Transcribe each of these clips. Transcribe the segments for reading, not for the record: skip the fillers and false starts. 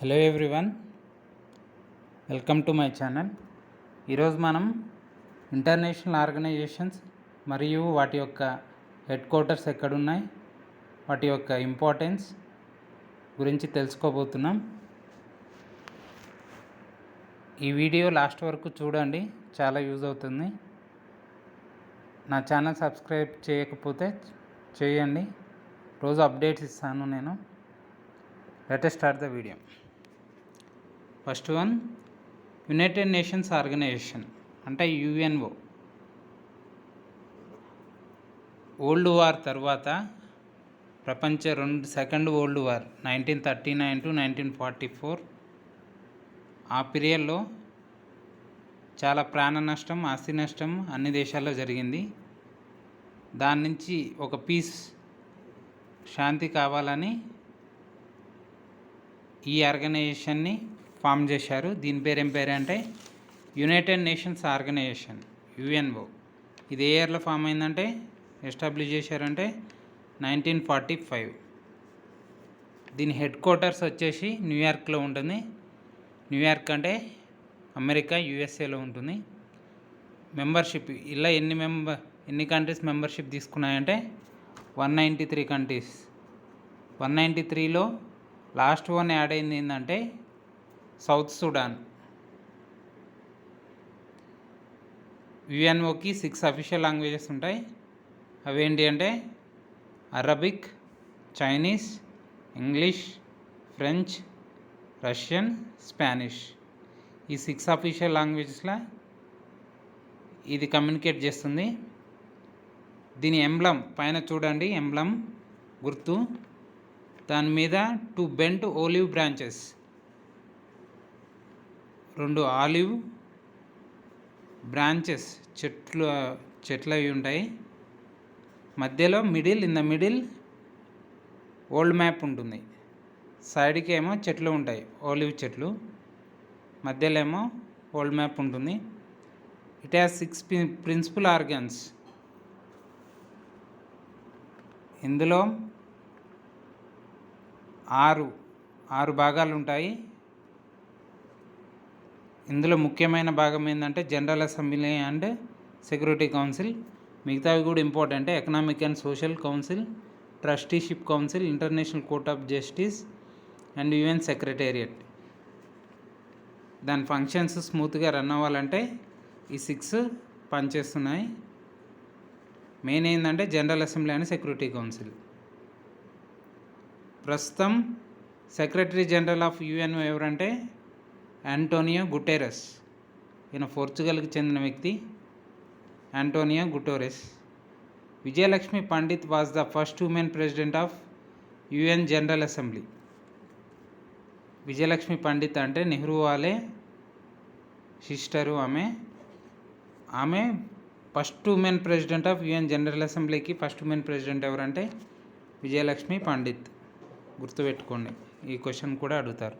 Hello everyone, welcome to my channel. ఈరోజు మనం international organisations మరియు వాటి యొక్క హెడ్ క్వార్టర్స్ ఎక్కడున్నాయి, వాటి యొక్క ఇంపార్టెన్స్ గురించి తెలుసుకోబోతున్నాం. ఈ వీడియో లాస్ట్ వరకు చూడండి, చాలా యూజ్ అవుతుంది. నా ఛానల్ సబ్స్క్రైబ్ చేయకపోతే చేయండి, రోజు అప్డేట్స్ ఇస్తాను నేను. Let us start the video. First one, United Nations Organisation అంటే యుఎన్ఓ. వరల్డ్ వార్ తర్వాత సెకండ్ వరల్డ్ వార్ 1939 to 1944 ఆ పీరియడ్లో చాలా ప్రాణ నష్టం, ఆస్తి నష్టం అన్ని దేశాల్లో జరిగింది. దాని నుంచి ఒక పీస్, శాంతి కావాలని ఈ ఆర్గనైజేషన్ని ఫామ్ చేశారు. దీని పేరు ఏం పేరు అంటే యునైటెడ్ నేషన్స్ ఆర్గనైజేషన్, యుఎన్ఓ. ఇది ఏ ఇయర్లో ఫామ్ అయిందంటే, ఎస్టాబ్లిష్ చేశారంటే 1945. దీని హెడ్ క్వార్టర్స్ వచ్చేసి న్యూయార్క్లో ఉంటుంది. న్యూయార్క్ అంటే అమెరికా, యుఎస్ఏలో ఉంటుంది. మెంబర్షిప్ ఇలా ఎన్ని కంట్రీస్ మెంబర్షిప్ తీసుకున్నాయంటే 193 కంట్రీస్. 193లో లాస్ట్ వన్ యాడ్ అయింది ఏంటంటే సౌత్ సుడాన్. యుఎన్ఓకి 6 అఫీషియల్ లాంగ్వేజెస్ ఉంటాయి. అవేంటి అంటే Arabic, Chinese, English, French, Russian, Spanish. ఈ 6 అఫీషియల్ లాంగ్వేజెస్లో ఇది కమ్యూనికేట్ చేస్తుంది. దీని ఎంబ్లం పైన చూడండి, ఎంబ్లం గుర్తు, దాని మీద 2 bent olive branches, 2 olive branches, చెట్లు అవి ఉంటాయి. మధ్యలో in the middle old map ఉంటుంది. సైడ్కి ఏమో చెట్లు ఉంటాయి, ఓలివ్ చెట్లు, మధ్యలో ఏమో ఓల్డ్ మ్యాప్ ఉంటుంది. It has 6 principal organs. ఇందులో 6 భాగాలు ఉంటాయి. ఇందులో ముఖ్యమైన భాగం ఏంటంటే General Assembly and Security Council. మిగతావి కూడా ఇంపార్టెంటే. Economic and Social Council, Trusteeship Council, International Court of Justice and UN Secretariat. దాని ఫంక్షన్స్ స్మూత్గా రన్ అవ్వాలంటే ఈ 6 పనిచేస్తున్నాయి. మెయిన్ ఏంటంటే General Assembly and Security council. ప్రస్తుతం సెక్రటరీ జనరల్ ఆఫ్ యుఎన్ఓ ఎవరంటే ఆంటోనియో గుటెరస్. ఈయన పోర్చుగల్కి చెందిన వ్యక్తి, Antonio Guterres. Vijayalakshmi Pandit was the first women president of UN general assembly. Vijayalakshmi Pandit అంటే నెహ్రూ వాళ్ళే సిస్టరు. ఆమె first women president of UN general అసెంబ్లీకి ఫస్ట్ ఉమెన్ ప్రెసిడెంట్ ఎవరంటే విజయలక్ష్మి పండిత్. గుర్తుపెట్టుకోండి, ఈ క్వశ్చన్ కూడా అడుగుతారు.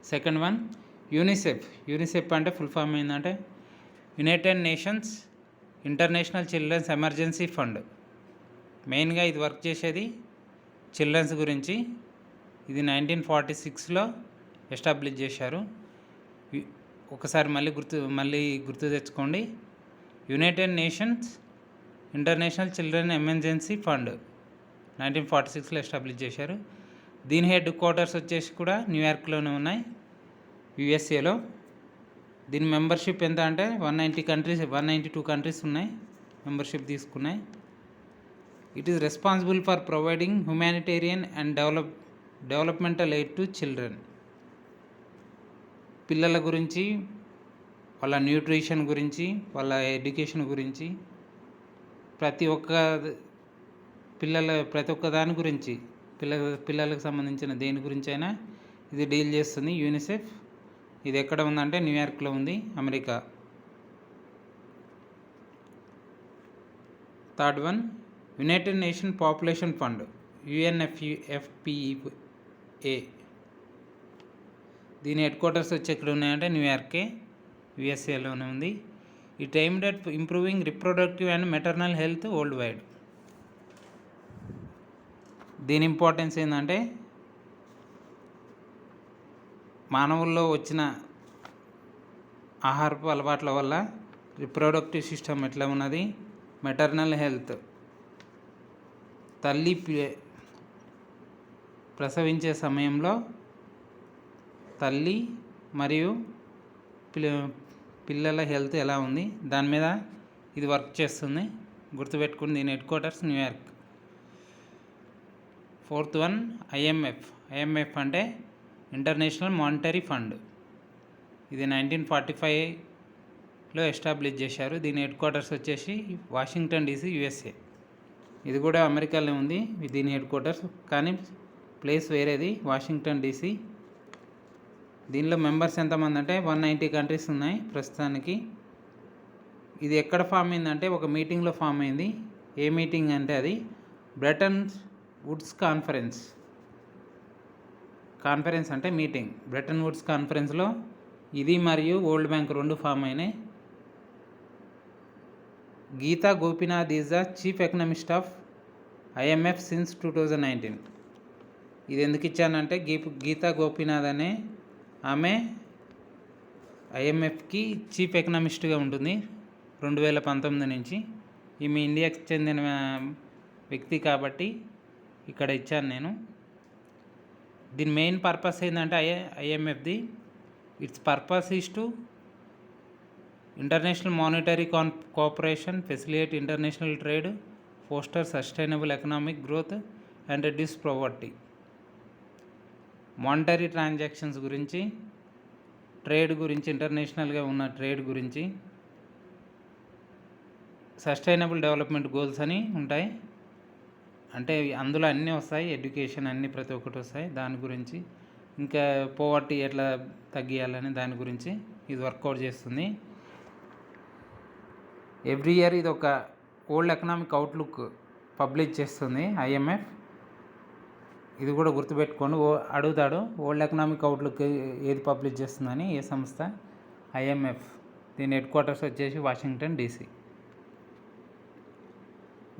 Second one, UNICEF. యూనిసెఫ్ అంటే ఫుల్ ఫామ్ ఏంటంటే United Nations international Children's Emergency Fund. మెయిన్గా ఇది వర్క్ చేసేది చిల్డ్రన్స్ గురించి. ఇది 1946లో ఎస్టాబ్లిష్ చేశారు. ఒకసారి మళ్ళీ గుర్తు తెచ్చుకోండి. United Nations International Children Emergency Fund 1946లో ఎస్టాబ్లిష్ చేశారు. దీని హెడ్ క్వార్టర్స్ వచ్చేసి కూడా న్యూయార్క్లోనే ఉన్నాయి, యుఎస్ఏలో. దీని మెంబర్షిప్ ఎంత అంటే 192 కంట్రీస్ ఉన్నాయి, మెంబర్షిప్ తీసుకున్నాయి. It is responsible for providing humanitarian and developmental aid to children. పిల్లల గురించి, వాళ్ళ న్యూట్రిషన్ గురించి, వాళ్ళ ఎడ్యుకేషన్ గురించి, ప్రతి ఒక్క దాని గురించి, పిల్లలకు సంబంధించిన దేని గురించి అయినా ఇది డీల్ చేస్తుంది యూనిసెఫ్. ఇది ఎక్కడ ఉందంటే న్యూయార్క్లో ఉంది, America. Third one, United nation population fund, UNFPA. దీని హెడ్ క్వార్టర్స్ వచ్చి ఎక్కడ ఉన్నాయంటే న్యూయార్కే, యుఎస్ఏలోనే ఉంది. It aimed at improving reproductive and maternal health world wide. దీని ఇంపార్టెన్స్ ఏంటంటే మానవుల్లో వచ్చిన ఆహారపు అలవాట్ల వల్ల రిప్రొడక్టివ్ సిస్టమ్ ఎట్లా ఉన్నది, మెటర్నల్ హెల్త్, తల్లి ప్రసవించే సమయంలో తల్లి మరియు పిల్లల హెల్త్ ఎలా ఉంది దాని మీద ఇది వర్క్ చేస్తుంది. గుర్తుపెట్టుకుని దీని head quarters New York. 4th one IMF అంటే ఇంటర్నేషనల్ మానిటరీ ఫండ్. ఇది 1945లో ఎస్టాబ్లిష్ చేశారు. దీని హెడ్ క్వార్టర్స్ వచ్చేసి వాషింగ్టన్ డీసీ, యుఎస్ఏ. ఇది కూడా అమెరికాలో ఉంది దీని హెడ్ క్వార్టర్స్, కానీ ప్లేస్ వేరేది, వాషింగ్టన్ డీసీ. దీనిలో మెంబర్స్ ఎంతమంది అంటే 190 కంట్రీస్ ఉన్నాయి ప్రస్తుతానికి. ఇది ఎక్కడ ఫామ్ అయిందంటే ఒక మీటింగ్లో ఫామ్ అయింది. ఏ మీటింగ్ అంటే అది బ్రెటన్ వుడ్స్ కాన్ఫరెన్స్ అంటే మీటింగ్. బ్రెటన్ వుడ్స్ కాన్ఫరెన్స్లో ఇది మరియు వరల్డ్ బ్యాంక్ రెండు ఫామ్ అయినాయి. Gita Gopinath is the chief economist of IMF since 2019. ఇది ఎందుకు ఇచ్చానంటే గీతా గోపీనాథ్ అనే ఆమె ఐఎంఎఫ్కి చీఫ్ ఎకనామిస్ట్గా ఉంటుంది 2019 నుంచి. ఈమె ఇండియాకి చెందిన వ్యక్తి కాబట్టి ఇక్కడ ఇచ్చాను నేను. దీని మెయిన్ పర్పస్ ఏంటంటే ఐఎంఎఫ్ది its purpose is to international monetary cooperation, facilitate international trade, foster sustainable economic growth and reduce poverty. Monetary transactions గురించి, ట్రేడ్ గురించి, ఇంటర్నేషనల్గా ఉన్న ట్రేడ్ గురించి, సస్టైనబుల్ డెవలప్మెంట్ గోల్స్ అని ఉంటాయి. అంటే అందులో అన్నీ వస్తాయి, ఎడ్యుకేషన్ అన్నీ ప్రతి ఒక్కటి వస్తాయి. దాని గురించి ఇంకా పోవర్టీ ఎట్లా తగ్గియాలని దాని గురించి ఇది వర్కౌట్ చేస్తుంది. ఎవ్రీ ఇయర్ ఇది ఒక వరల్డ్ ఎకనామిక్ అవుట్లుక్ పబ్లిష్ చేస్తుంది ఐఎంఎఫ్. ఇది కూడా గుర్తుపెట్టుకోండి, అడుగుతాడు వరల్డ్ ఎకనామిక్ అవుట్లుక్ ఏది పబ్లిష్ చేస్తుందని, ఏ సంస్థ, ఐఎంఎఫ్. దీని హెడ్ క్వార్టర్స్ వచ్చేసి వాషింగ్టన్ డీసీ.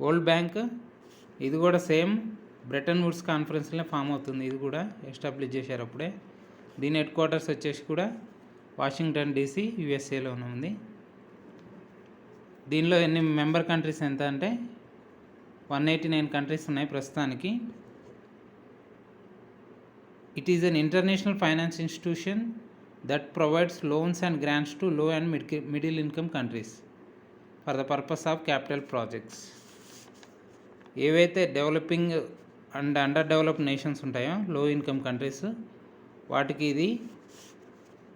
వరల్డ్ బ్యాంక్ ఇది కూడా సేమ్ బ్రెటన్ వుడ్స్ కాన్ఫరెన్స్లో ఫామ్ అవుతుంది. ఇది కూడా ఎస్టాబ్లిష్ చేశారు అప్పుడే. దీని హెడ్ క్వార్టర్స్ వచ్చేసి కూడా వాషింగ్టన్ డీసీ, యుఎస్ఏలోనే ఉంది. దీనిలో ఎన్ని మెంబర్ కంట్రీస్ ఎంత అంటే 189 కంట్రీస్ ఉన్నాయి ప్రస్తుతానికి. It is an international finance institution that provides loans and grants to low and middle income countries for the purpose of capital projects. ఏవైతే developing and under developed nations ఉంటాయో, low income countries, వాటికి ఇది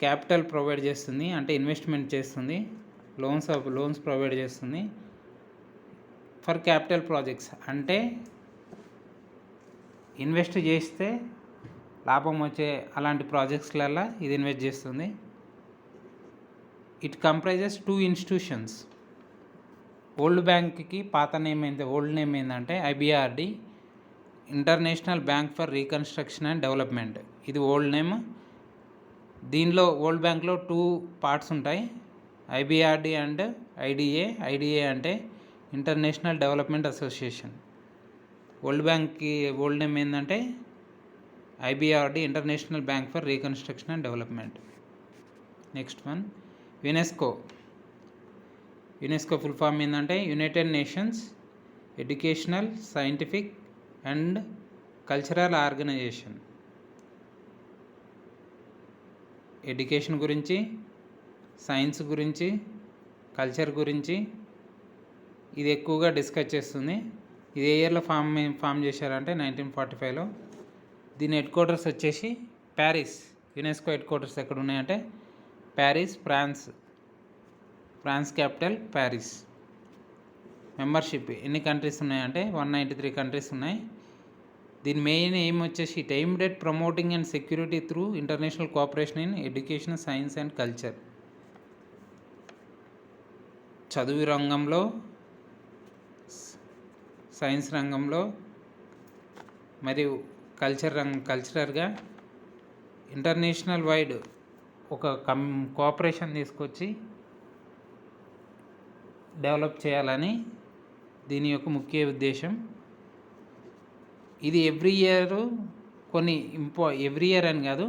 capital provide చేస్తుంది, అంటే investment చేస్తుంది, loans provide చేస్తుంది for capital projects. అంటే invest చేస్తే లాభం వచ్చే అలాంటి ప్రాజెక్ట్స్లలో ఇది ఇన్వెస్ట్ చేస్తుంది. It comprises 2 institutions. వరల్డ్ బ్యాంక్కి పాత నేమ్ ఏంటి, ఓల్డ్ నేమ్ ఏంటంటే IBRD, International Bank for Reconstruction and Development. ఇది ఓల్డ్ నేమ్. దీనిలో వరల్డ్ బ్యాంక్లో 2 పార్ట్స్ ఉంటాయి, ఐబిఆర్డి అండ్ ఐడిఏ. ఐడిఏ అంటే ఇంటర్నేషనల్ డెవలప్మెంట్ అసోసియేషన్. వరల్డ్ బ్యాంక్కి ఓల్డ్ నేమ్ ఏంటంటే IBRD, International Bank for Reconstruction and Development. Next one UNESCO full form ఏంటంటే United Nations Educational, Scientific and Cultural Organization. Education గురించి, science గురించి, culture గురించి ఇది ఎక్కువగా discuss చేస్తుంది. ఇది ఏ ఇయర్లో ఫామ్ చేశారంటే 1945లో. దీని హెడ్ క్వార్టర్స్ వచ్చేసి ప్యారిస్. యునెస్కో హెడ్ క్వార్టర్స్ ఎక్కడ ఉన్నాయంటే Paris, France capital Paris. Membership ఎన్ని కంట్రీస్ ఉన్నాయంటే 193 కంట్రీస్ ఉన్నాయి. దీని మెయిన్ ఎయిమ్ వచ్చేసి it aimed at promoting and security through international cooperation in education, science and culture. చదువు రంగంలో, సైన్స్ రంగంలో మరియు కల్చరల్గా ఇంటర్నేషనల్ వైడ్ ఒక కోఆపరేషన్ తీసుకొచ్చి డెవలప్ చేయాలని దీని యొక్క ముఖ్య ఉద్దేశం. ఇది ఎవ్రీ ఇయర్ అని కాదు,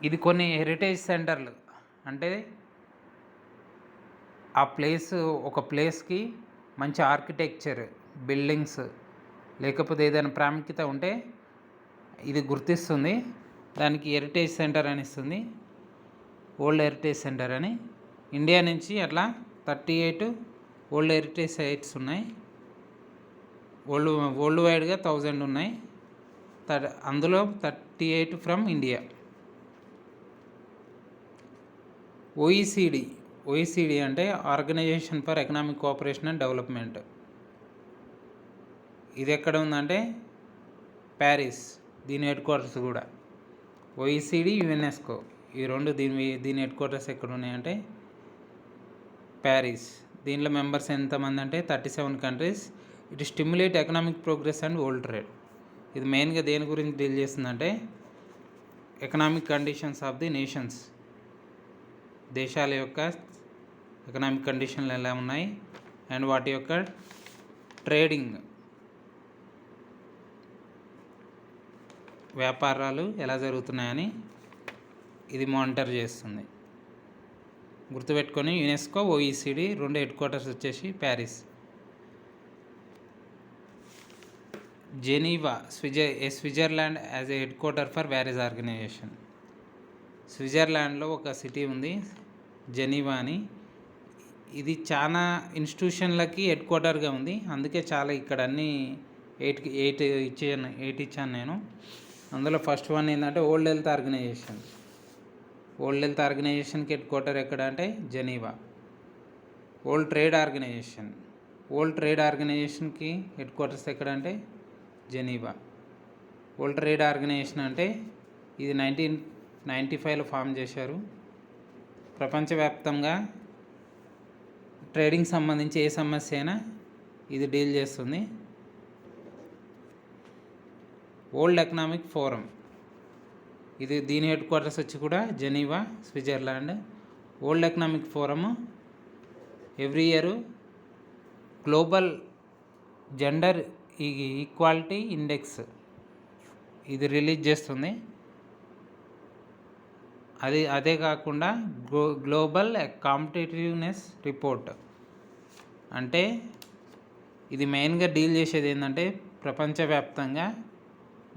ఇది కొన్ని హెరిటేజ్ సెంటర్లు, అంటే ఆ ప్లేస్, ఒక ప్లేస్కి మంచి ఆర్కిటెక్చర్, బిల్డింగ్స్, లేకపోతే ఏదైనా ప్రాముఖ్యత ఉంటే ఇది గుర్తిస్తుంది, దానికి హెరిటేజ్ సెంటర్ అని ఇస్తుంది, వరల్డ్ హెరిటేజ్ సెంటర్ అని. ఇండియా నుంచి అట్లా 38 వరల్డ్ హెరిటేజ్ సైట్స్ ఉన్నాయి. వరల్డ్ వైడ్గా 1000 ఉన్నాయి. అందులో 38 ఫ్రమ్ ఇండియా. ఓఈసీడీ అంటే Organisation for Economic Cooperation and Development. ఇది ఎక్కడ ఉందంటే ప్యారిస్, దీని హెడ్ క్వార్టర్స్ కూడా. ఓఈసీడీ, యునెస్కో ఈ రెండు దీని హెడ్ క్వార్టర్స్ ఎక్కడ ఉన్నాయంటే ప్యారిస్. దీనిలో మెంబర్స్ ఎంతమంది అంటే 37 countries. It stimulate economic progress and world trade. ఇది మెయిన్గా దేని గురించి డీల్ చేస్తుందంటే economic conditions of the nations, దేశాల యొక్క ఎకనామిక్ కండిషన్లు ఎలా ఉన్నాయి అండ్ వాటి యొక్క ట్రేడింగ్, వ్యాపారాలు ఎలా జరుగుతున్నాయని ఇది మానిటర్ చేస్తుంది. గుర్తుపెట్టుకొని యునెస్కో, ఓఈసీడీ రెండు హెడ్ క్వార్టర్స్ వచ్చేసి Paris. Geneva, Switzerland as a headquarter for various organization. స్విట్జర్లాండ్లో ఒక సిటీ ఉంది జెనీవా అని. ఇది చాలా ఇన్స్టిట్యూషన్లకి హెడ్ క్వార్టర్గా ఉంది. అందుకే చాలా ఇక్కడ అన్నీ 8 ఇచ్చాను నేను. అందులో ఫస్ట్ వన్ ఏంటంటే World Health Organization. World Health ఆర్గనైజేషన్కి హెడ్ క్వార్టర్ ఎక్కడ అంటే జెనీవా. వరల్డ్ ట్రేడ్ ఆర్గనైజేషన్కి హెడ్ క్వార్టర్స్ ఎక్కడ అంటే జెనీవా. వరల్డ్ ట్రేడ్ ఆర్గనైజేషన్ అంటే ఇది 1995లో ఫామ్ చేశారు. ప్రపంచవ్యాప్తంగా ట్రేడింగ్ సంబంధించి ఏ సమస్య అయినా ఇది డీల్ చేస్తుంది. వరల్డ్ ఎకనామిక్ ఫోరం, దీని హెడ్ క్వార్టర్స్ వచ్చి కూడా Geneva, Switzerland. World economic forum every year global gender equality index ఇది రిలీజ్ చేస్తుంది. అదే కాకుండా గ్లోబల్ కాంపిటేటివ్నెస్ రిపోర్ట్, అంటే ఇది మెయిన్గా డీల్ చేసేది ఏంటంటే ప్రపంచవ్యాప్తంగా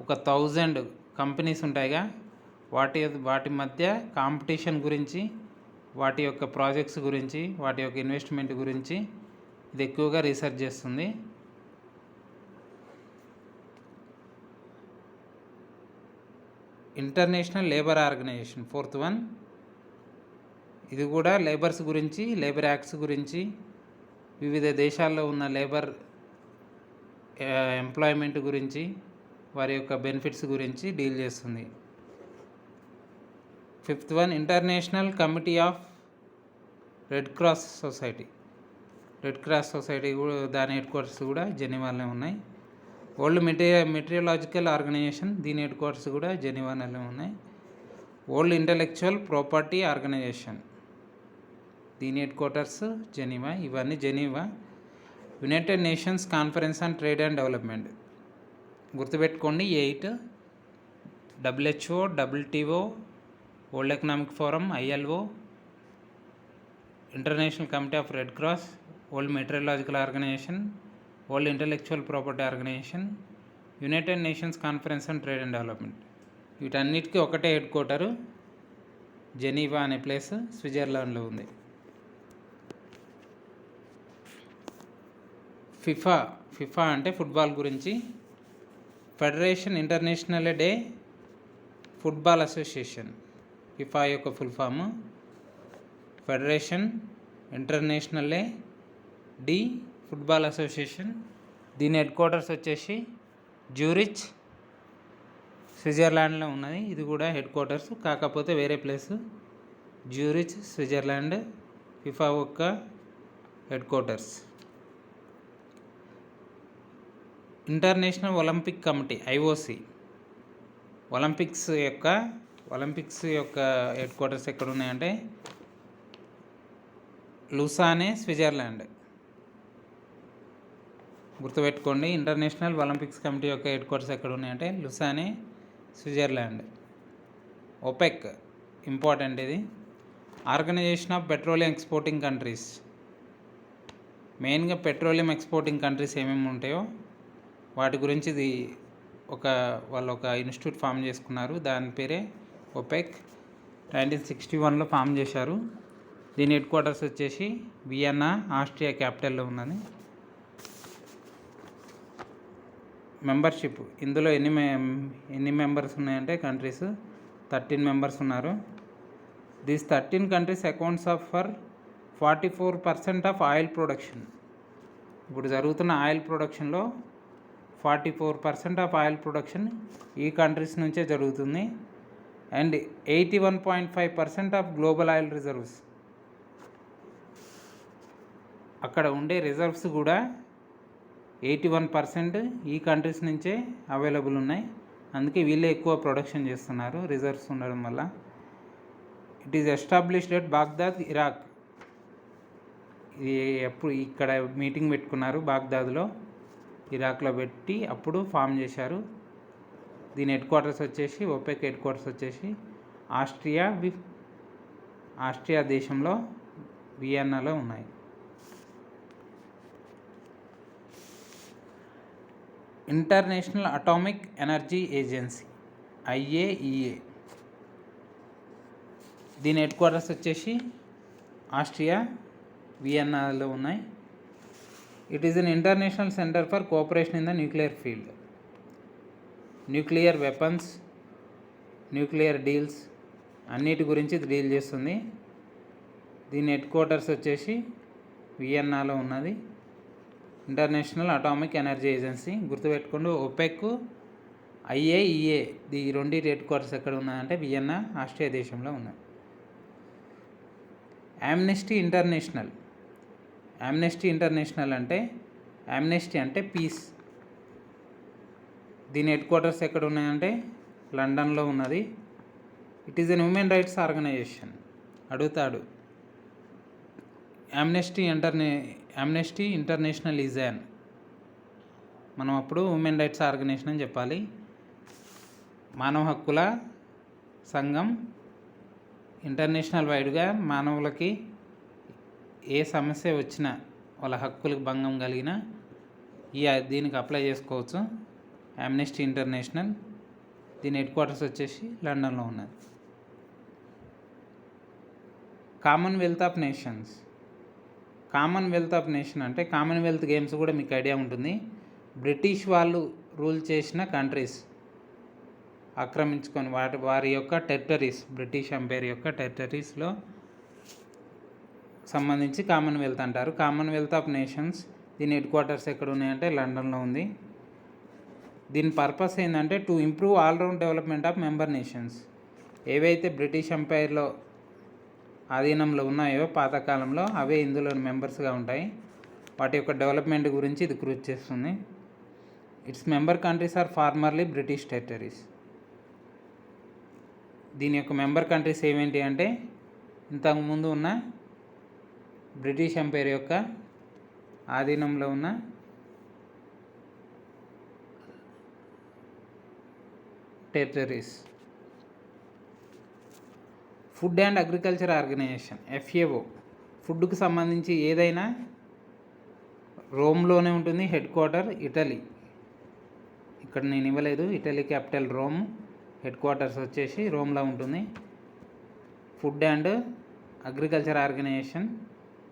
ఒక 1000 కంపెనీస్ ఉంటాయిగా, వాటి మధ్య కాంపిటీషన్ గురించి, వాటి యొక్క ప్రాజెక్ట్స్ గురించి, వాటి యొక్క ఇన్వెస్ట్మెంట్ గురించి ఇది ఎక్కువగా రీసెర్చ్ చేస్తుంది. International Labour Organisation, 4th one. ఇది కూడా లేబర్స్ గురించి, లేబర్ యాక్ట్స్ గురించి, వివిధ దేశాల్లో ఉన్న లేబర్ ఎంప్లాయ్మెంట్ గురించి, వారి యొక్క బెనిఫిట్స్ గురించి డీల్ చేస్తుంది. 5th one International Committee of Red Cross Society. కూడా దాని హెడ్ క్వార్టర్స్ కూడా జెనీవాలో ఉన్నాయి. వరల్డ్ మెటీరియలాజికల్ ఆర్గనైజేషన్, దీని హెడ్ క్వార్టర్స్ కూడా జెనీవాలో ఉన్నాయి. వరల్డ్ ఇంటలెక్చువల్ ప్రాపర్టీ ఆర్గనైజేషన్, దీని హెడ్ క్వార్టర్స్ జెనీవా. ఇవన్నీ Geneva. United Nations Conference on Trade and Development, గుర్తుపెట్టుకోండి 8. WHO, WTO, World Economic Forum, ILO, International Committee of Red Cross, World Meteorological Organisation, World Intellectual Property Organisation, United Nations Conference on Trade and development. వీటన్నిటికీ ఒకటే headquarter Geneva అనే place స్విట్జర్లాండ్లో ఉంది. FIFA అంటే football గురించి. Federation International de Football Association, FIFA యొక్క full form Federation International de Football Association. దీని headquarters వచ్చేసి జ్యూరిచ్, స్విట్జర్లాండ్లో ఉన్నది. ఇది కూడా హెడ్ క్వార్టర్స్, కాకపోతే వేరే ప్లేసు. జ్యూరిచ్, స్విట్జర్లాండ్ ఫిఫా యొక్క headquarters. International Olympic Committee, IOC, Olympics యొక్క హెడ్ క్వార్టర్స్ ఎక్కడ ఉన్నాయంటే లుసానే, స్విట్జర్లాండ్. గుర్తుపెట్టుకోండి, ఇంటర్నేషనల్ ఒలింపిక్స్ కమిటీ యొక్క హెడ్ క్వార్టర్స్ ఎక్కడ ఉన్నాయంటే లుసానే, స్విట్జర్లాండ్. ఇంపార్టెంట్ ఇది. Organisation of Petroleum exporting Countries, మెయిన్గా పెట్రోలియం ఎక్స్పోర్టింగ్ కంట్రీస్ ఏమేమి ఉంటాయో వాటి గురించి ఇది వాళ్ళు ఒక ఇన్స్టిట్యూట్ ఫామ్ చేసుకున్నారు. దాని పేరే ఒపెక్. 1961లో ఫామ్ చేశారు. దీని హెడ్ క్వార్టర్స్ వచ్చేసి వియన్నా, ఆస్ట్రియా క్యాపిటల్లో ఉన్నది. మెంబర్షిప్, ఇందులో ఎన్ని మెంబర్స్ ఉన్నాయంటే కంట్రీస్ 13 మెంబర్స్ ఉన్నారు. These 13 countries accounts for 44% of oil production. ఇప్పుడు జరుగుతున్న ఆయిల్ ప్రొడక్షన్లో 44% ఆఫ్ ఆయిల్ ప్రొడక్షన్ ఈ కంట్రీస్ నుంచే జరుగుతుంది. And 81.5% of global oil reserves, అక్కడ ఉండే రిజర్వ్స్ కూడా 81% ఈ కంట్రీస్ నుంచే అవైలబుల్ ఉన్నాయి. అందుకే వీళ్ళే ఎక్కువ ప్రొడక్షన్ చేస్తున్నారు రిజర్వ్స్ ఉండడం వల్ల. It is established at Baghdad, Iraq. ఇది ఎప్పుడు ఇక్కడ మీటింగ్ పెట్టుకున్నారు బాగ్దాద్లో, ఇరాక్లో పెట్టి అప్పుడు ఫామ్ చేశారు. దీని హెడ్ క్వార్టర్స్ వచ్చేసి ఒపెక్ హెడ్ క్వార్టర్స్ వచ్చేసి ఆస్ట్రియా దేశంలో వియన్నాలో ఉన్నాయి. International atomic energy agency IAEA, దీని హెడ్ క్వార్టర్స్ వచ్చేసి ఆస్ట్రియా వియన్నాలో ఉన్నాయి. It is an international centre for cooperation in the nuclear field. Nuclear weapons, nuclear deals అన్నిటి గురించి ఇది డీల్ చేస్తుంది. దీని హెడ్ క్వార్టర్స్ వచ్చేసి వియన్నాలో ఉన్నది. ఇంటర్నేషనల్ అటామిక్ ఎనర్జీ ఏజెన్సీ గుర్తుపెట్టుకోండి. ఒపెక్, IAEA ఈ రెండింటి హెడ్ క్వార్టర్స్ ఎక్కడ ఉన్నదంటే వియన్నా, ఆస్ట్రియా దేశంలో ఉన్నాయి. ఆమ్నెస్టీ ఇంటర్నేషనల్ అంటే ఆమ్నెస్టీ అంటే పీస్. దీని హెడ్ క్వార్టర్స్ ఎక్కడ ఉన్నాయంటే లండన్లో ఉన్నది. It is an human rights organisation. అడుగుతాడు, ఆమ్నెస్టీ ఇంటర్నేషనల్ ఈజ్ యాన్, మనం అప్పుడు హ్యూమన్ రైట్స్ ఆర్గనైజేషన్ అని చెప్పాలి. మానవ హక్కుల సంఘం ఇంటర్నేషనల్ వైడ్గా మానవులకి ఏ సమస్య వచ్చినా, వాళ్ళ హక్కులకు భంగం కలిగినా దీనికి అప్లై చేసుకోవచ్చు. ఆమ్నెస్టీ ఇంటర్నేషనల్, దీని హెడ్ క్వార్టర్స్ వచ్చేసి లండన్లో ఉన్నది. కామన్వెల్త్ ఆఫ్ నేషన్ అంటే కామన్వెల్త్ గేమ్స్ కూడా మీకు ఐడియా ఉంటుంది. బ్రిటిష్ వాళ్ళు రూల్ చేసిన కంట్రీస్ ఆక్రమించుకొని వారి యొక్క టెరిటరీస్, బ్రిటిష్ ఎంపైర్ యొక్క టెరిటరీస్లో సంబంధించి కామన్వెల్త్ అంటారు. కామన్వెల్త్ ఆఫ్ నేషన్స్, దీని హెడ్ క్వార్టర్స్ ఎక్కడ ఉన్నాయంటే లండన్లో ఉంది. దీని పర్పస్ ఏంటంటే to improve all round development of member nations. ఏవైతే బ్రిటిష్ ఎంపైర్లో ఆధీనంలో ఉన్నాయో పాతకాలంలో అవే ఇందులో మెంబర్స్గా ఉంటాయి. వాటి యొక్క డెవలప్మెంట్ గురించి ఇది కృషి చేస్తుంది. Its member countries are formerly British territories. దీని యొక్క మెంబర్ కంట్రీస్ ఏమేంటి అంటే ఇంతకుముందు ఉన్న బ్రిటిష్ ఎంపైర్ యొక్క ఆధీనంలో ఉన్న territories. Food and Agriculture Organisation FAO, ఫుడ్కు సంబంధించి ఏదైనా రోమ్లోనే ఉంటుంది. హెడ్ క్వార్టర్ ఇటలీ, ఇక్కడ నేను ఇవ్వలేదు, Italy capital Rome, head quarters వచ్చేసి రోమ్లో ఉంటుంది. ఫుడ్ అండ్ అగ్రికల్చర్ ఆర్గనైజేషన్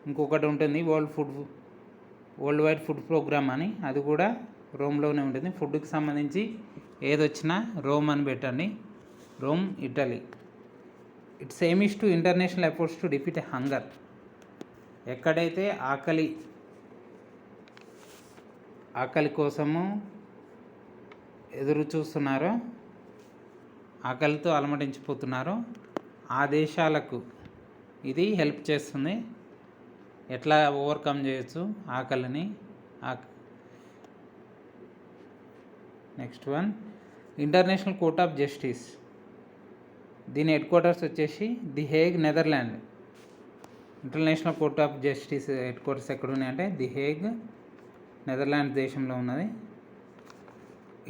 ఇంకొకటి ఉంటుంది వరల్డ్ వైడ్ ఫుడ్ ప్రోగ్రామ్ అని, అది కూడా రోమ్లోనే ఉంటుంది. ఫుడ్కి సంబంధించి ఏదొచ్చినా రోమ్ అని పెట్టండి, Rome Italy. It's aim is to international efforts to defeat hunger. ఎక్కడైతే ఆకలి కోసము ఎదురు చూస్తున్నారో, ఆకలితో అలమటించిపోతున్నారో ఆ దేశాలకు ఇది హెల్ప్ చేస్తుంది. ఎట్లా ఓవర్కమ్ చేయొచ్చు ఆకలిని. Next one, international Court of justice. దీని హెడ్ క్వార్టర్స్ వచ్చేసి the Hague, Netherland. International Court of Justice headquarters ఎక్కడ ఉన్నాయంటే ది హేగ్, నెదర్లాండ్ దేశంలో ఉన్నది.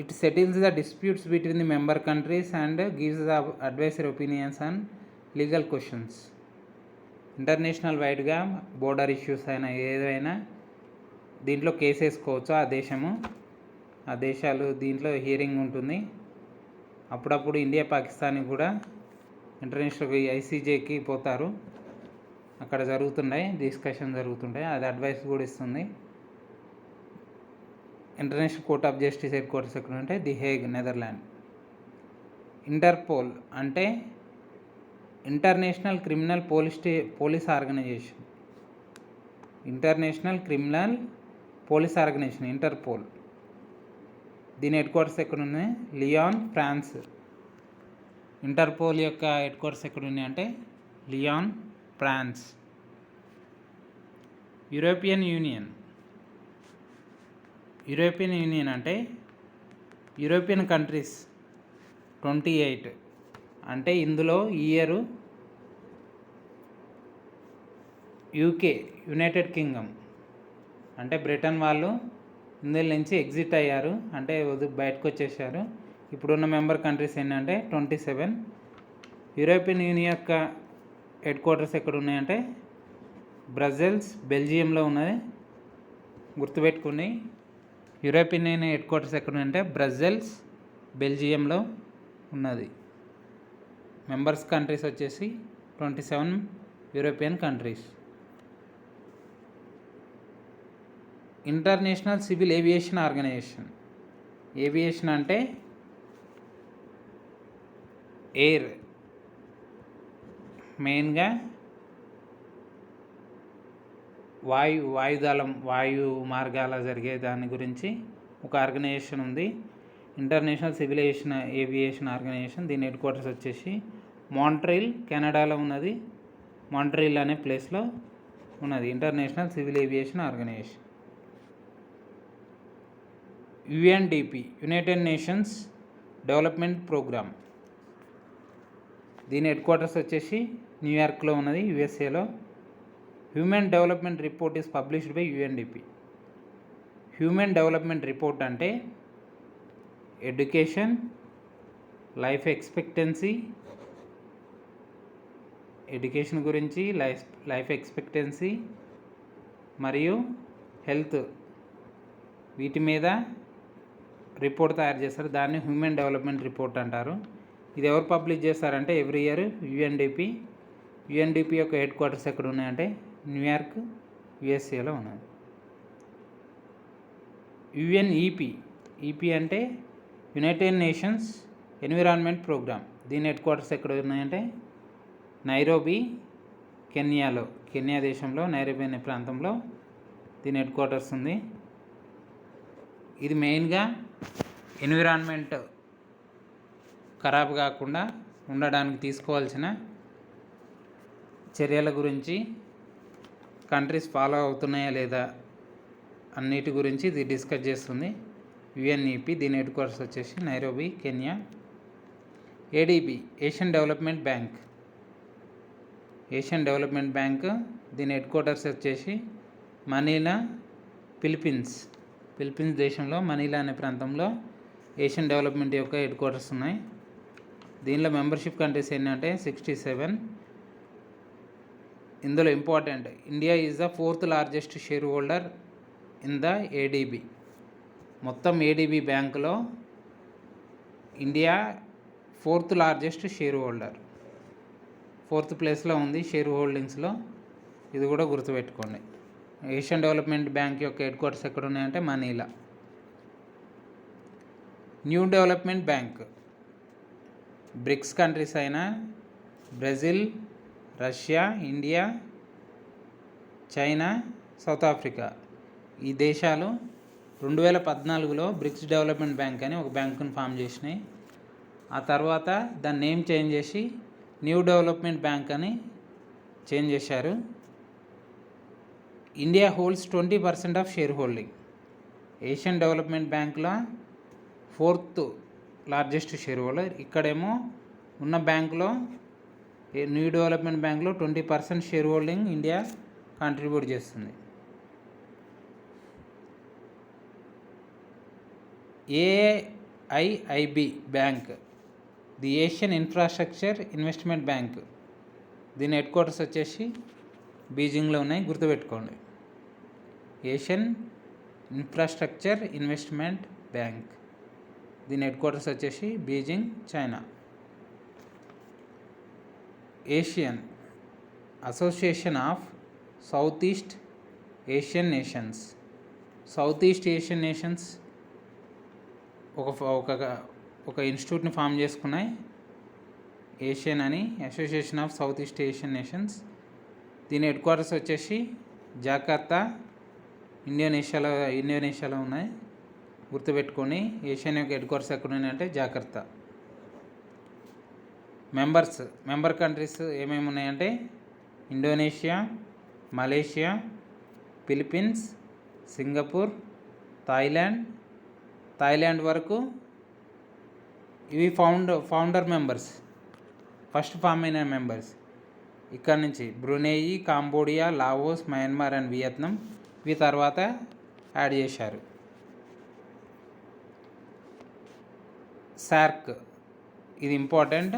It settles the disputes between the member countries and gives the advisory opinions on legal questions. International వైడ్గా border issues అయినా ఏదైనా దీంట్లో case వేసుకోవచ్చు. ఆ దేశాలు దీంట్లో హియరింగ్ ఉంటుంది. అప్పుడప్పుడు ఇండియా పాకిస్తాన్కి కూడా ఇంటర్నేషనల్ ఐసీజేకి పోతారు. అక్కడ డిస్కషన్ జరుగుతుంటాయి. అది అడ్వైస్ కూడా ఇస్తుంది. International Court of Justice headquarters ఎక్కడ ఉంటే ది హేగ్, నెదర్లాండ్. ఇంటర్పోల్ అంటే International Criminal Police Organisation. International Criminal Police Organisation Interpol. దీని హెడ్ క్వార్టర్స్ ఎక్కడ ఉన్నాయి? Lyon, France. ఇంటర్పోల్ యొక్క హెడ్ క్వార్టర్స్ ఎక్కడ ఉన్నాయి అంటే లియాన్, ఫ్రాన్స్. యూరోపియన్ యూనియన్ అంటే యూరోపియన్ కంట్రీస్ 28. అంటే ఇందులో ఈ ఇయర్ యూకే, యునైటెడ్ కింగ్డమ్ అంటే బ్రిటన్ వాళ్ళు ఇందులో నుంచి ఎగ్జిట్ అయ్యారు, అంటే బయటకు వచ్చేసారు. ఇప్పుడున్న మెంబర్ కంట్రీస్ ఏంటంటే 27. యూరోపియన్ యూనియన్ యొక్క హెడ్ క్వార్టర్స్ ఎక్కడ ఉన్నాయంటే బ్రసెల్స్, బెల్జియంలో ఉన్నది. గుర్తుపెట్టుకుని యూరోపియన్ యూనియన్ హెడ్ క్వార్టర్స్ ఎక్కడ ఉన్నాయంటే బ్రసెల్స్, బెల్జియంలో ఉన్నది. మెంబర్స్ కంట్రీస్ వచ్చేసి 27 European countries. International Civil Aviation Organisation. Aviation అంటే ఎయిర్, మెయిన్గా వాయుదళం, వాయు మార్గాల జరిగే దాని గురించి ఒక ఆర్గనైజేషన్ ఉంది, ఇంటర్నేషనల్ సివిల్ ఏవియేషన్ ఆర్గనైజేషన్. దీని హెడ్ క్వార్టర్స్ వచ్చేసి మాంట్రియల్, కెనడాలో ఉన్నది. మాంట్రియల్ అనే ప్లేస్లో ఉన్నది International Civil Aviation Organization. UNDP, United Nations Development Programme. దీని హెడ్ క్వార్టర్స్ వచ్చేసి న్యూయార్క్లో ఉన్నది, యుఎస్ఏలో. Human development report is published by UNDP. Human development report అంటే ఎడ్యుకేషన్, లైఫ్ ఎక్స్పెక్టెన్సీ, ఎడ్యుకేషన్ గురించి, లైఫ్ ఎక్స్పెక్టెన్సీ మరియు హెల్త్, వీటి మీద రిపోర్ట్ తయారు చేస్తారు. దాన్ని హ్యూమన్ డెవలప్మెంట్ రిపోర్ట్ అంటారు. ఇది ఎవరు పబ్లిష్ చేస్తారంటే ఎవ్రీ ఇయర్ యుఎన్డిపి. యుఎన్డిపి యొక్క హెడ్ క్వార్టర్స్ ఎక్కడ ఉన్నాయంటే న్యూయార్క్, యుఎస్ఏలో ఉన్నది. ఈపీ అంటే యునైటెడ్ నేషన్స్ ఎన్విరాన్మెంట్ ప్రోగ్రామ్. దీని హెడ్ క్వార్టర్స్ ఎక్కడ ఉన్నాయంటే నైరోబీ, కెన్యా దేశంలో నైరోబీ అనే ప్రాంతంలో దీని హెడ్ క్వార్టర్స్ ఉంది. ఇది మెయిన్గా ఎన్విరాన్మెంట్ ఖరాబ్ కాకుండా ఉండడానికి తీసుకోవాల్సిన చర్యల గురించి, కంట్రీస్ ఫాలో అవుతున్నాయా లేదా అన్నిటి గురించి ఇది డిస్కస్ చేస్తుంది. యుఎన్ఈపి. దీని హెడ్ క్వార్టర్స్ వచ్చేసి Nairobi, Kenya. ADB, Asian development bank. దీని హెడ్ క్వార్టర్స్ వచ్చేసి మనీలా, ఫిలిప్పీన్స్ దేశంలో మనీలా అనే ప్రాంతంలో ఏషియన్ డెవలప్మెంట్ యొక్క హెడ్ క్వార్టర్స్ ఉన్నాయి. దీనిలో మెంబర్షిప్ కంట్రీస్ ఏంటంటే 67. ఇందులో important, India is the 4th largest share holder in the ADB. మొత్తం ఏడిబి బ్యాంకులో India 4th largest share holder, 4th ప్లేస్లో ఉంది షేర్ హోల్డింగ్స్లో. ఇది కూడా గుర్తుపెట్టుకోండి. ఏషియన్ డెవలప్మెంట్ బ్యాంక్ యొక్క హెడ్ క్వార్టర్స్ ఎక్కడ ఉన్నాయంటే Manila. New Development Bank. BRICS countries అయిన Brazil, Russia, India, China, South Africa ఈ దేశాలు 2014లో బ్రిక్స్ డెవలప్మెంట్ బ్యాంక్ అని ఒక బ్యాంకును ఫామ్ చేసినాయి. ఆ తర్వాత దాన్ని నేమ్ చేంజ్ చేసి న్యూ డెవలప్మెంట్ బ్యాంక్ అని చేంజ్ చేశారు. India holds 20% of share holding. Asian development బ్యాంక్లో 4th లార్జెస్ట్ షేర్ హోల్డర్. ఇక్కడేమో ఉన్న బ్యాంకులో, న్యూ డెవలప్మెంట్ బ్యాంక్లో 20% షేర్ హోల్డింగ్ ఇండియా కాంట్రిబ్యూట్ చేస్తుంది. AIIB bank, the Asian infrastructure investment bank. దీని హెడ్ క్వార్టర్స్ వచ్చేసి బీజింగ్లో ఉన్నాయి, గుర్తుపెట్టుకోండి. ఏషియన్ ఇన్ఫ్రాస్ట్రక్చర్ ఇన్వెస్ట్మెంట్ బ్యాంక్, దీని హెడ్ క్వార్టర్స్ వచ్చేసి Beijing, China. Asian association of south east Asian nations. South east Asian nations ఒక ఇన్స్టిట్యూట్ని form చేసుకున్నాయి, Asian అని, association of south east Asian nations. దీని హెడ్ క్వార్టర్స్ వచ్చేసి జకార్తా, ఇండోనేషియాలో ఉన్నాయి, గుర్తుపెట్టుకొని. ఏషియన్ యొక్క హెడ్ క్వార్టర్స్ ఎక్కడ ఉన్నాయంటే జకార్తా. మెంబర్ కంట్రీస్ ఏమేమి ఉన్నాయంటే Indonesia, Malaysia, Philippines, Singapore, Thailand వరకు. ఇవి ఫౌండర్ మెంబర్స్, ఫస్ట్ ఫామ్ అయిన మెంబర్స్. ఇక్కడ నుంచి Brunei, Cambodia, Laos, Myanmar and Vietnam ఇవి తర్వాత యాడ్ చేశారు. సార్క్, ఇది important.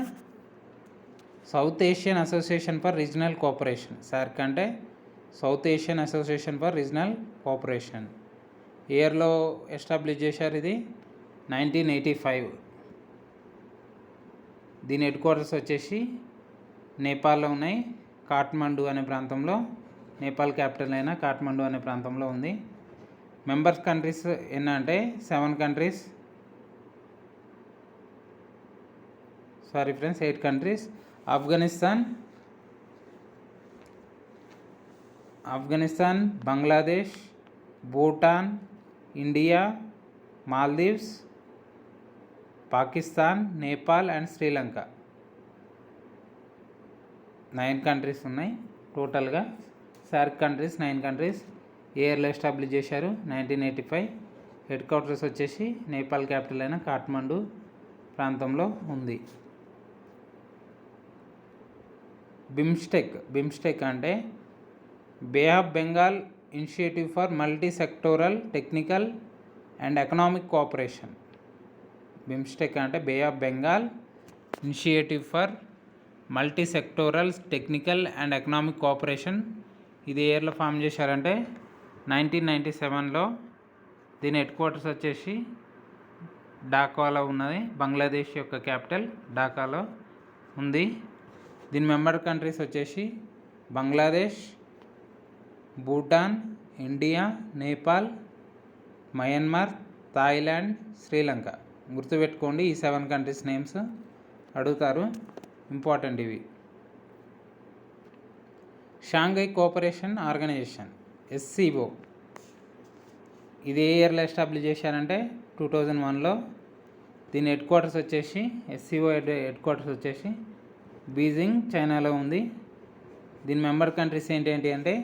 South Asian Association for Regional Cooperation. SAARC అంటే South Asian Association for Regional Cooperation. ఇయర్లో ఎస్టాబ్లిష్ చేశారు, ఇది 1985. దీని హెడ్ క్వార్టర్స్ వచ్చేసి నేపాల్లో ఉన్నాయి, కాఠ్మండు అనే ప్రాంతంలో. నేపాల్ క్యాపిటల్ అయిన కాఠ్మండు అనే ప్రాంతంలో ఉంది. మెంబర్స్ కంట్రీస్ ఏంటంటే 7 countries, 8 countries. Afghanistan, Bangladesh, Bhutan, India, Maldives, Pakistan, Nepal and Sri Lanka. 9 countries ఉన్నాయి టోటల్గా. SAARC countries 9 countries. ఇయర్లో ఎస్టాబ్లిష్ చేశారు 1985. హెడ్ క్వార్టర్స్ వచ్చేసి నేపాల్ క్యాపిటల్ అయిన కాఠ్మండు ప్రాంతంలో ఉంది. బిమ్స్టెక్ అంటే bay of Bengal initiative for multi sectoral technical and economic cooperation. BIMSTEC అంటే bay of Bengal initiative for multi sectoral technical and economic cooperation. ఇది ఇయర్లో ఫామ్ చేశారంటే 1997లో. దీని హెడ్ క్వార్టర్స్ వచ్చేసి ఢాకాలో ఉన్నది, బంగ్లాదేశ్ యొక్క క్యాపిటల్ ఢాకాలో ఉంది. దీని మెంబర్ కంట్రీస్ వచ్చేసి Bangladesh, Bhutan, India, Nepal, Myanmar, Thailand, Sri Lanka. గుర్తుపెట్టుకోండి, ఈ 7 కంట్రీస్ నేమ్స్ అడుగుతారు, ఇంపార్టెంట్ ఇవి. Shanghai Cooperation Organisation, SCO. ఇది ఏ ఇయర్లో ఎస్టాబ్లిష్ చేశారంటే 2001లో. దీని హెడ్ క్వార్టర్స్ వచ్చేసి SCO హెడ్ క్వార్టర్స్ వచ్చేసి బీజింగ్, చైనాలో ఉంది. దీని మెంబర్ కంట్రీస్ ఏంటి అంటే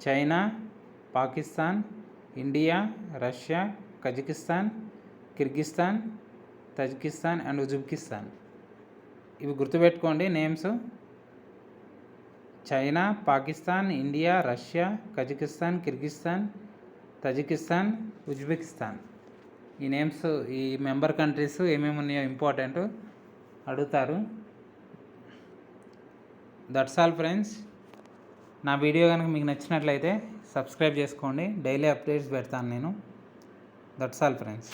China, Pakistan, India, Russia, Kazakhstan, Kyrgyzstan, Tajikistan and Uzbekistan. ఇవి గుర్తుపెట్టుకోండి names. China, Pakistan, India, Russia, Kazakhstan, Kyrgyzstan, Tajikistan, Uzbekistan. ఈ నేమ్స్, ఈ మెంబర్ కంట్రీస్ ఏమేమి ఉన్నాయో ఇంపార్టెంట్ అడుగుతారు. That's all friends. నా వీడియో కనుక మీకు నచ్చినట్లయితే సబ్స్క్రైబ్ చేసుకోండి, డైలీ అప్డేట్స్ పెడతాను నేను. That's all friends.